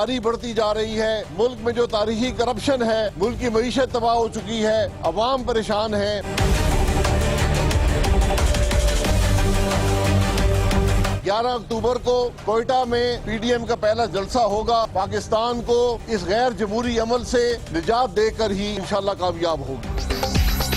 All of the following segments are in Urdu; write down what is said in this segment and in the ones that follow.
بدکاری بڑھتی جا رہی ہے، ملک میں جو تاریخی کرپشن ہے، ملک کی معیشت تباہ ہو چکی ہے، عوام پریشان ہے۔ 11 اکتوبر کو کوئٹہ میں پی ڈی ایم کا پہلا جلسہ ہوگا۔ پاکستان کو اس غیر جمہوری عمل سے نجات دے کر ہی انشاءاللہ کامیاب ہوگی۔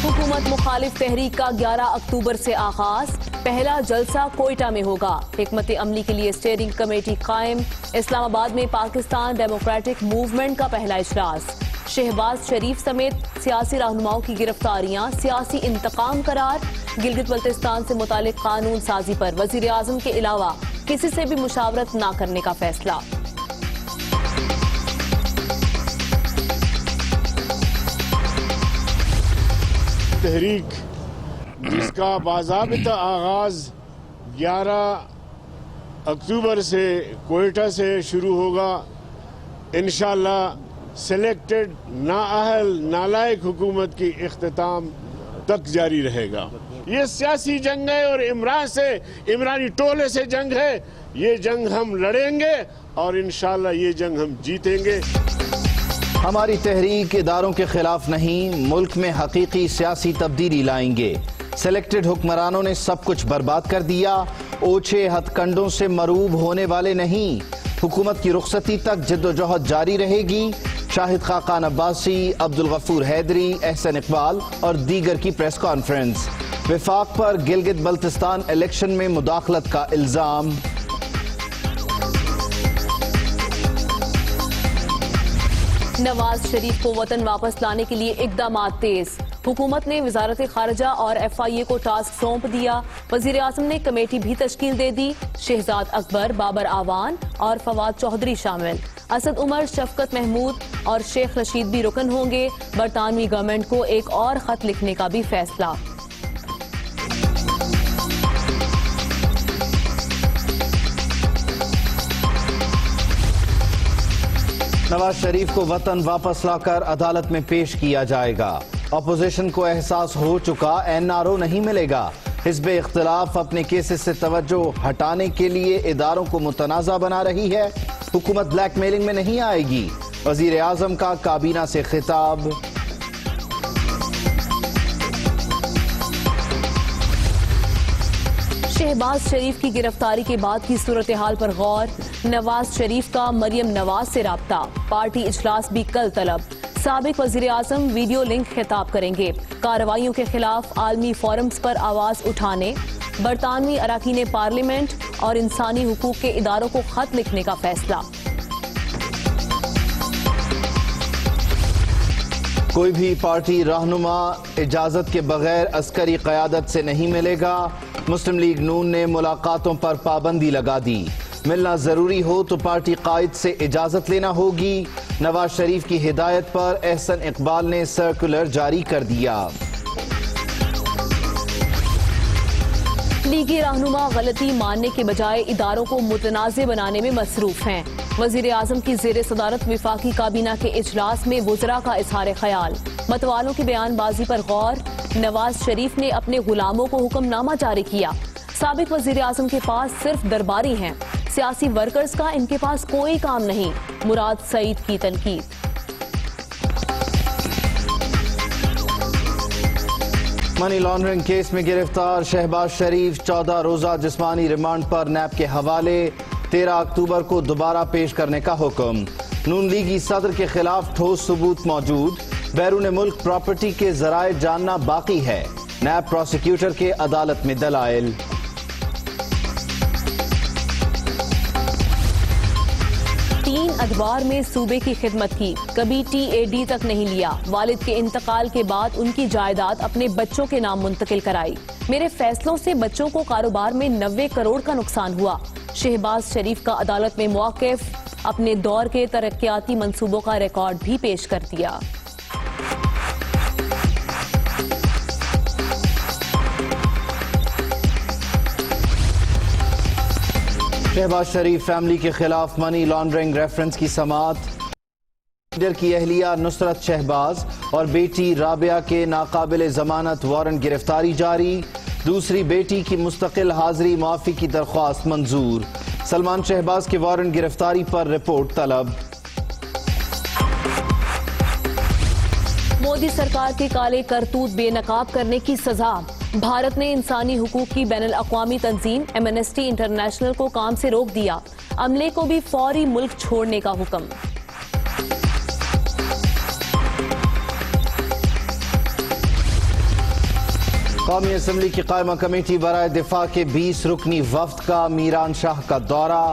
حکومت مخالف تحریک کا 11 اکتوبر سے آغاز، پہلا جلسہ کوئٹہ میں ہوگا۔ حکمت عملی کے لیے اسٹیئرنگ کمیٹی قائم۔ اسلام آباد میں پاکستان ڈیموکریٹک موومنٹ کا پہلا اجلاس۔ شہباز شریف سمیت سیاسی رہنماؤں کی گرفتاریاں سیاسی انتقام قرار۔ گلگت بلتستان سے متعلق قانون سازی پر وزیر اعظم کے علاوہ کسی سے بھی مشاورت نہ کرنے کا فیصلہ۔ تحریک جس کا باضابطہ آغاز 11 اکتوبر سے کوئٹہ سے شروع ہوگا، انشاءاللہ سلیکٹڈ نااہل نالائق حکومت کی اختتام تک جاری رہے گا۔ یہ سیاسی جنگ ہے اور عمران سے، عمرانی ٹولے سے جنگ ہے۔ یہ جنگ ہم لڑیں گے اور انشاءاللہ یہ جنگ ہم جیتیں گے۔ ہماری تحریک اداروں کے خلاف نہیں، ملک میں حقیقی سیاسی تبدیلی لائیں گے۔ سلیکٹڈ حکمرانوں نے سب کچھ برباد کر دیا، اوچھے ہتھ کنڈوں سے مروب ہونے والے نہیں۔ حکومت کی رخصتی تک جد و جہد جاری رہے گی۔ شاہد خاقان عباسی، عبدالغفور حیدری، احسن اقبال اور دیگر کی پریس کانفرنس۔ وفاق پر گلگت بلتستان الیکشن میں مداخلت کا الزام۔ نواز شریف کو وطن واپس لانے کے لیے اقدامات تیز۔ حکومت نے وزارت خارجہ اور ایف آئی اے کو ٹاسک سونپ دیا۔ وزیر اعظم نے کمیٹی بھی تشکیل دے دی۔ شہزاد اکبر، بابر اعوان اور فواد چودھری شامل۔ اسد عمر، شفقت محمود اور شیخ رشید بھی رکن ہوں گے۔ برطانوی گورنمنٹ کو ایک اور خط لکھنے کا بھی فیصلہ۔ نواز شریف کو وطن واپس لا کر عدالت میں پیش کیا جائے گا۔ اپوزیشن کو احساس ہو چکا این آر او نہیں ملے گا۔ حزب اختلاف اپنے کیسز سے توجہ ہٹانے کے لیے اداروں کو متنازع بنا رہی ہے۔ حکومت بلیک میلنگ میں نہیں آئے گی۔ وزیر اعظم کا کابینہ سے خطاب۔ شہباز شریف کی گرفتاری کے بعد کی صورتحال پر غور۔ نواز شریف کا مریم نواز سے رابطہ۔ پارٹی اجلاس بھی کل طلب۔ سابق وزیر اعظم ویڈیو لنک خطاب کریں گے۔ کارروائیوں کے خلاف عالمی فورمز پر آواز اٹھانے۔ برطانوی اراکین پارلیمنٹ اور انسانی حقوق کے اداروں کو خط لکھنے کا فیصلہ۔ کوئی بھی پارٹی رہنما اجازت کے بغیر عسکری قیادت سے نہیں ملے گا۔ مسلم لیگ نون نے ملاقاتوں پر پابندی لگا دی۔ ملنا ضروری ہو تو پارٹی قائد سے اجازت لینا ہوگی۔ نواز شریف کی ہدایت پر احسن اقبال نے سرکولر جاری کر دیا۔ لیگی رہنما غلطی ماننے کے بجائے اداروں کو متنازع بنانے میں مصروف ہیں۔ وزیر اعظم کی زیر صدارت وفاقی کابینہ کے اجلاس میں وزراء کا اظہار خیال۔ متوالوں کی بیان بازی پر غور۔ نواز شریف نے اپنے غلاموں کو حکم نامہ جاری کیا۔ سابق وزیر اعظم کے پاس صرف درباری ہیں، سیاسی ورکرز کا ان کے پاس کوئی کام نہیں۔ مراد سعید کی تنقید۔ منی لانڈرنگ کیس میں گرفتار شہباز شریف 14 روزہ جسمانی ریمانڈ پر نیب کے حوالے۔ 13 اکتوبر کو دوبارہ پیش کرنے کا حکم۔ نون لیگی صدر کے خلاف ٹھوس ثبوت موجود۔ بیرون ملک پراپرٹی کے ذرائع جاننا باقی ہے۔ نیب پروسیکیوٹر کے عدالت میں دلائل۔ ادوار میں صوبے کی خدمت کی، کبھی ٹی اے ڈی تک نہیں لیا۔ والد کے انتقال کے بعد ان کی جائیداد اپنے بچوں کے نام منتقل کرائی۔ میرے فیصلوں سے بچوں کو کاروبار میں 90 کروڑ کا نقصان ہوا۔ شہباز شریف کا عدالت میں موقف، اپنے دور کے ترقیاتی منصوبوں کا ریکارڈ بھی پیش کر دیا۔ شہباز شریف فیملی کے خلاف منی لانڈرنگ ریفرنس کی سماعت۔ لیڈر کی اہلیہ نصرت شہباز اور بیٹی رابعہ کے ناقابل ضمانت وارنٹ گرفتاری جاری۔ دوسری بیٹی کی مستقل حاضری معافی کی درخواست منظور۔ سلمان شہباز کے وارنٹ گرفتاری پر رپورٹ طلب۔ مودی سرکار کے کالے کرتوت بے نقاب کرنے کی سزا، بھارت نے انسانی حقوق کی بین الاقوامی تنظیم ایمنسٹی انٹرنیشنل کو کام سے روک دیا، عملے کو بھی فوری ملک چھوڑنے کا حکم۔ قومی اسمبلی کی قائمہ کمیٹی برائے دفاع کے 20 رکنی وفد کا میران شاہ کا دورہ،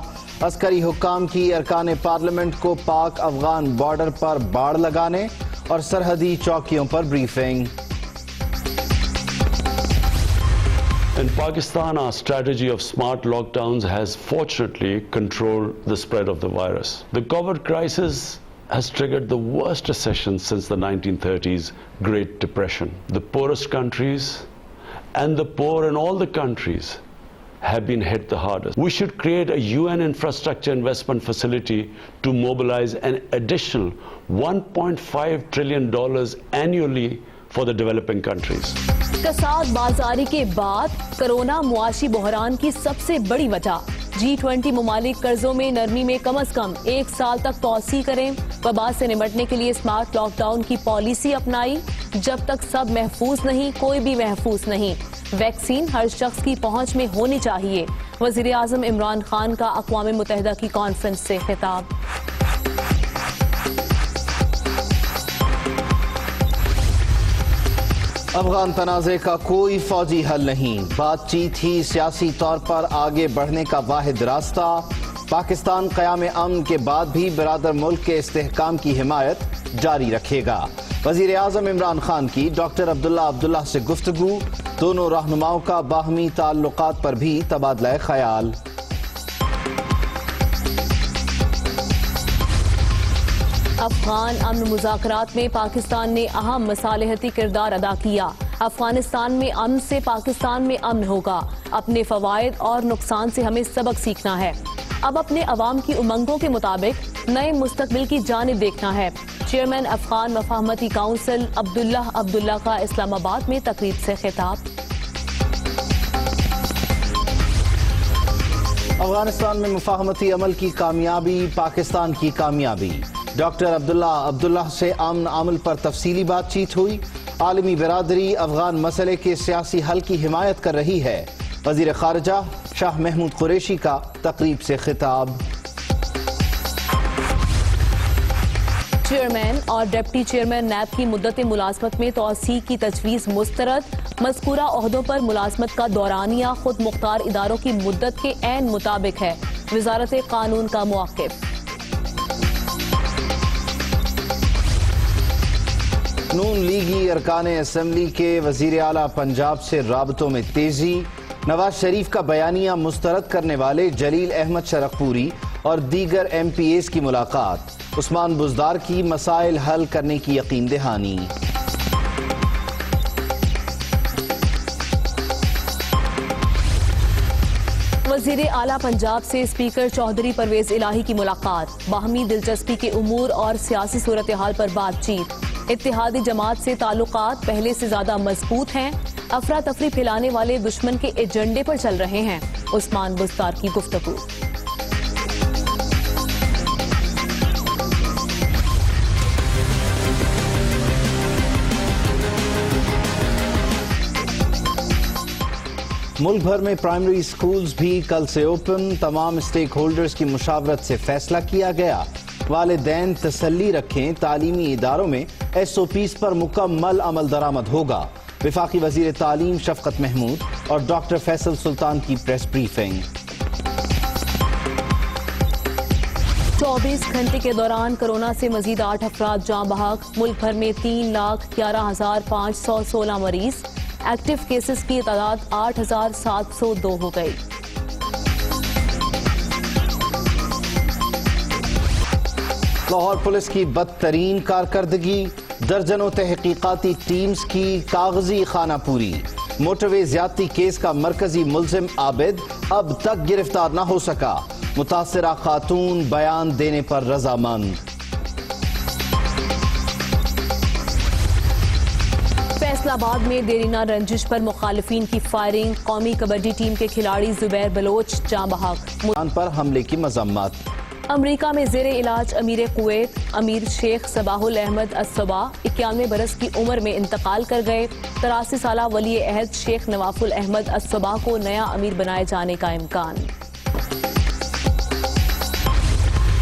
عسکری حکام کی ارکان پارلیمنٹ کو پاک افغان بارڈر پر باڑ لگانے اور سرحدی چوکیوں پر briefing. In Pakistan, our strategy of smart lockdowns has fortunately controlled the spread of the virus. The COVID crisis has triggered the worst recession since the 1930s Great Depression. The poorest countries and the poor in all the countries have been hit the hardest. We should create a UN infrastructure investment facility to mobilize an additional $1.5 trillion annually for the developing countries. کساد بازاری کے بعد کرونا معاشی بحران کی سب سے بڑی وجہ، G20 ممالک قرضوں میں نرمی میں کم از کم 1 سال تک توسیع کریں، وبا سے نمٹنے کے لیے اسمارٹ لاک ڈاؤن کی پالیسی اپنائی، جب تک سب محفوظ نہیں کوئی بھی محفوظ نہیں، ویکسین ہر شخص کی پہنچ میں ہونی چاہیے، وزیر اعظم عمران خان کا اقوام متحدہ کی کانفرنس سے خطاب۔ افغان تنازع کا کوئی فوجی حل نہیں، بات چیت ہی سیاسی طور پر آگے بڑھنے کا واحد راستہ، پاکستان قیام امن کے بعد بھی برادر ملک کے استحکام کی حمایت جاری رکھے گا۔ وزیر اعظم عمران خان کی ڈاکٹر عبداللہ سے گفتگو، دونوں رہنماؤں کا باہمی تعلقات پر بھی تبادلہ خیال۔ افغان امن مذاکرات میں پاکستان نے اہم مصالحتی کردار ادا کیا، افغانستان میں امن سے پاکستان میں امن ہوگا، اپنے فوائد اور نقصان سے ہمیں سبق سیکھنا ہے، اب اپنے عوام کی امنگوں کے مطابق نئے مستقبل کی جانب دیکھنا ہے۔ چیئرمین افغان مفاہمتی کونسل عبداللہ کا اسلام آباد میں تقریب سے خطاب۔ افغانستان میں مفاہمتی عمل کی کامیابی پاکستان کی کامیابی، ڈاکٹر عبداللہ سے امن عمل پر تفصیلی بات چیت ہوئی، عالمی برادری افغان مسئلے کے سیاسی حل کی حمایت کر رہی ہے، وزیر خارجہ شاہ محمود قریشی کا تقریب سے خطاب۔ چیئرمین اور ڈپٹی چیئرمین نیب کی مدت ملازمت میں توسیع کی تجویز مسترد، مذکورہ عہدوں پر ملازمت کا دورانیہ خود مختار اداروں کی مدت کے عین مطابق ہے، وزارت قانون کا موقف۔ نون لیگی ارکان اسمبلی کے وزیر اعلیٰ پنجاب سے رابطوں میں تیزی، نواز شریف کا بیانیہ مسترد کرنے والے جلیل احمد شرقپوری اور دیگر ایم پی ایز کی ملاقات، عثمان بزدار کی مسائل حل کرنے کی یقین دہانی۔ وزیر اعلیٰ پنجاب سے اسپیکر چودھری پرویز الہی کی ملاقات، باہمی دلچسپی کے امور اور سیاسی صورتحال پر بات چیت، اتحادی جماعت سے تعلقات پہلے سے زیادہ مضبوط ہیں، افراتفری پھیلانے والے دشمن کے ایجنڈے پر چل رہے ہیں، عثمان بزدار کی گفتگو۔ ملک بھر میں پرائمری سکولز بھی کل سے اوپن، تمام اسٹیک ہولڈرز کی مشاورت سے فیصلہ کیا گیا، والدین تسلی رکھیں، تعلیمی اداروں میں ایس او پیز پر مکمل عمل درآمد ہوگا، وفاقی وزیر تعلیم شفقت محمود اور ڈاکٹر فیصل سلطان کی پریس بریفنگ۔ 24 گھنٹے کے دوران کورونا سے مزید 8 افراد جاں بحق، ملک بھر میں 3,11,516 مریض، ایکٹیو کیسز کی تعداد 8,702 ہو گئی۔ لاہور پولیس کی بدترین کارکردگی، درجنوں تحقیقاتی ٹیمز کی کاغذی خانہ پوری، موٹر وے زیادتی کیس کا مرکزی ملزم عابد اب تک گرفتار نہ ہو سکا، متاثرہ خاتون بیان دینے پر رضامند۔ فیصل آباد میں دیرینہ رنجش پر مخالفین کی فائرنگ، قومی کبڈی ٹیم کے کھلاڑی زبیر بلوچ جاں بحق۔ پر حملے کی مذمت۔ امریکہ میں زیر علاج امیر کویت امیر شیخ صباح احمد الصباح 91 برس کی عمر میں انتقال کر گئے. 83 سالہ ولی عہد شیخ نواف احمد الصباح کو نیا امیر بنائے جانے کا امکان.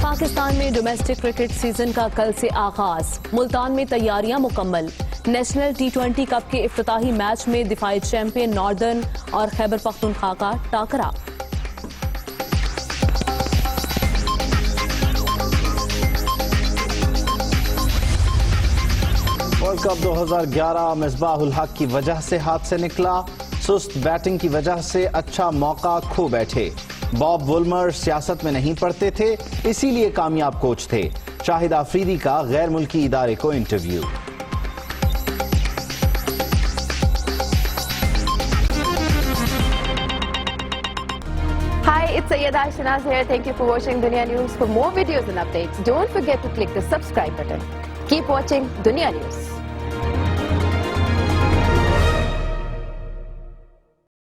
پاکستان میں ڈومیسٹک کرکٹ سیزن کا کل سے آغاز. ملتان میں تیاریاں مکمل. نیشنل T20 کپ کے افتتاحی میچ میں دفاعی چیمپئن ناردرن اور خیبر پختونخوا کا ٹاکرا. ورلڈ کپ 2011 مصباح الحق کی وجہ سے ہاتھ سے نکلا. سست بیٹنگ کی وجہ سے اچھا موقع کھو بیٹھے. باب وولمر سیاست میں نہیں پڑتے تھے, اسی لیے کامیاب کوچ تھے. شاہد آفریدی کا غیر ملکی ادارے کو interview. Hi, it's Sayyeda Shanaz here. Thank you for watching Dunya News. For more videos and updates, don't forget to click the subscribe button. Keep watching Dunya News.